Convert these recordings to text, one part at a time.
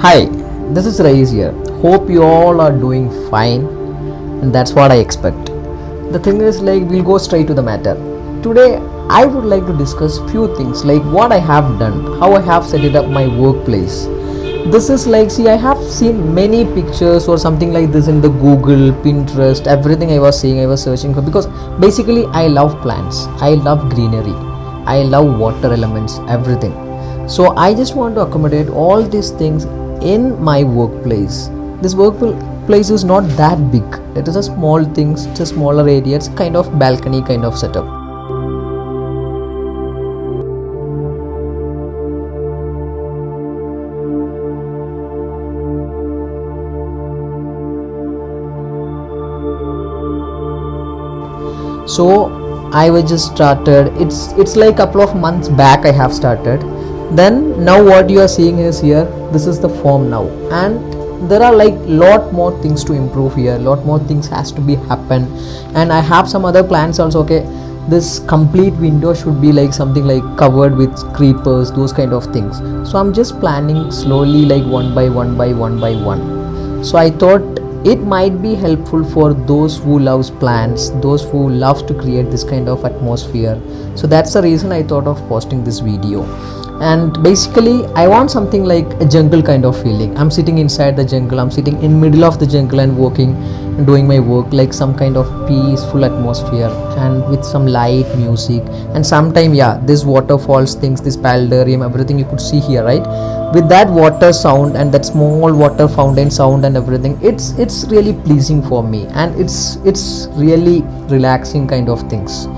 Hi, this is Rais here. Hope you all are doing fine, and that's what I expect. The thing is, we'll go straight to the matter. Today, I would like to discuss few things like what I have done, how I have set it up my workplace. This is I have seen many pictures or something like this in the Google, Pinterest, everything I was seeing, I was searching for because basically I love plants, I love greenery, I love water elements, everything. So I just want to accommodate all these things in my workplace. This workplace is not that big, it is a small thing, it's a smaller area, it's kind of balcony kind of setup. So I was just started, it's like couple of months back I have started. Then now what you are seeing is here, this is the form now, and there are lot more things to improve here, lot more things has to be happen, and I have some other plans also. Okay, this complete window should be something covered with creepers, those kind of things. So I'm just planning slowly, one by one. So I thought it might be helpful for those who loves plants, those who loves to create this kind of atmosphere. So that's the reason I thought of posting this video. And basically I want something like a jungle kind of feeling. I'm sitting inside the jungle, I'm sitting in middle of the jungle and working and doing my work, like some kind of peaceful atmosphere and with some light music. And sometime this waterfalls things, this paludarium, everything you could see here, right? With that water sound and that small water fountain sound and everything, it's really pleasing for me, and it's really relaxing kind of things.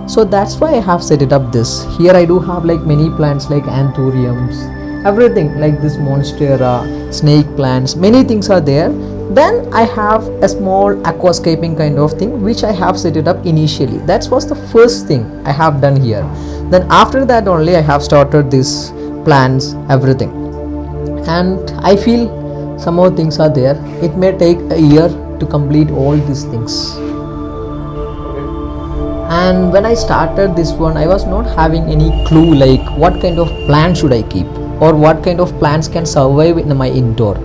So that's why I have set it up this. Here I do have many plants like anthuriums, everything like this monstera, snake plants, many things are there. Then I have a small aquascaping kind of thing which I have set it up initially. That was the first thing I have done here. Then after that only I have started this plants, everything. And I feel some more things are there. It may take a year to complete all these things. And when I started this one, I was not having any clue what kind of plant should I keep or what kind of plants can survive in my indoor,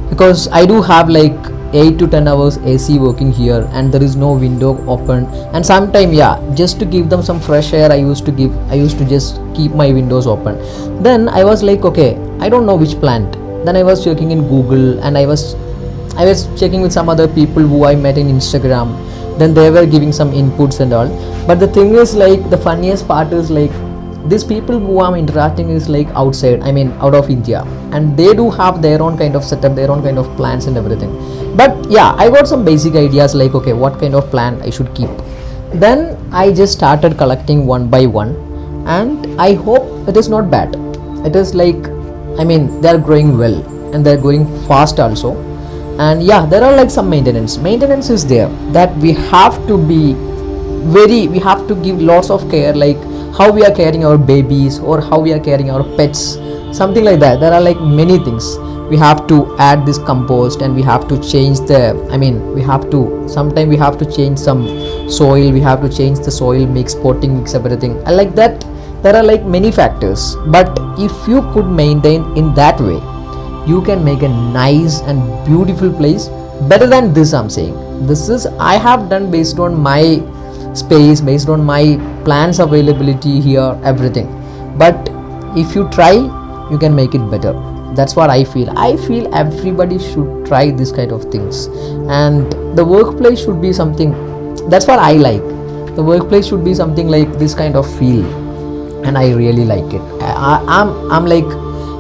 because I do have 8 to 10 hours AC working here and there is no window open, and sometime just to give them some fresh air I used to just keep my windows open. Then I was okay, I don't know which plant. Then I was checking in Google and I was checking with some other people who I met in Instagram. Then they were giving some inputs and all. But the thing is the funniest part is these people who I'm interacting is outside, I mean out of India, and they do have their own kind of setup, their own kind of plants and everything. But I got some basic ideas okay, what kind of plant I should keep. Then I just started collecting one by one, and I hope it is not bad. It is I mean they are growing well and they are growing fast also. And there are some maintenance is there, that we have to be we have to give lots of care, how we are caring our babies or how we are caring our pets, something like that. There are many things. We have to add this compost, and we have to change sometime we have to change some soil, we have to change the soil mix, potting mix, everything. And like that there are many factors. But if you could maintain in that way, you can make a nice and beautiful place better than this. I'm saying this is I have done based on my space, based on my plants availability here, everything. But if you try, you can make it better. That's what I feel everybody should try this kind of things. And the workplace should be something, that's what I like. The workplace should be something this kind of feel, and I really like it. I'm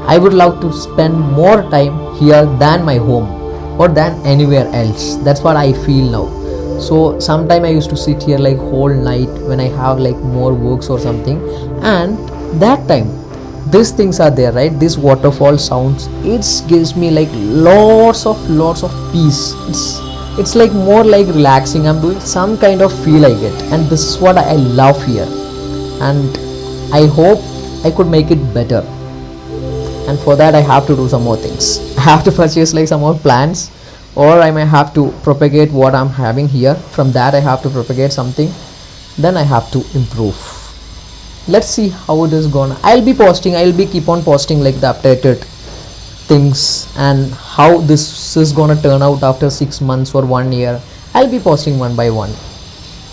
I would love to spend more time here than my home or than anywhere else. That's what I feel now. So sometime I used to sit here whole night when I have more works or something, and that time these things are there, right? This waterfall sounds, it gives me lots of peace. It's more relaxing. I'm doing some kind of feel I get, and this is what I love here. And I hope I could make it better. And for that I have to do some more things. I have to purchase some more plants, or I may have to propagate what I'm having here. From that I have to propagate something, then I have to improve. Let's see how it is gonna. I'll be keep on posting the updated things and how this is gonna turn out after 6 months or 1 year. I'll be posting one by one.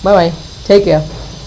Bye bye, take care.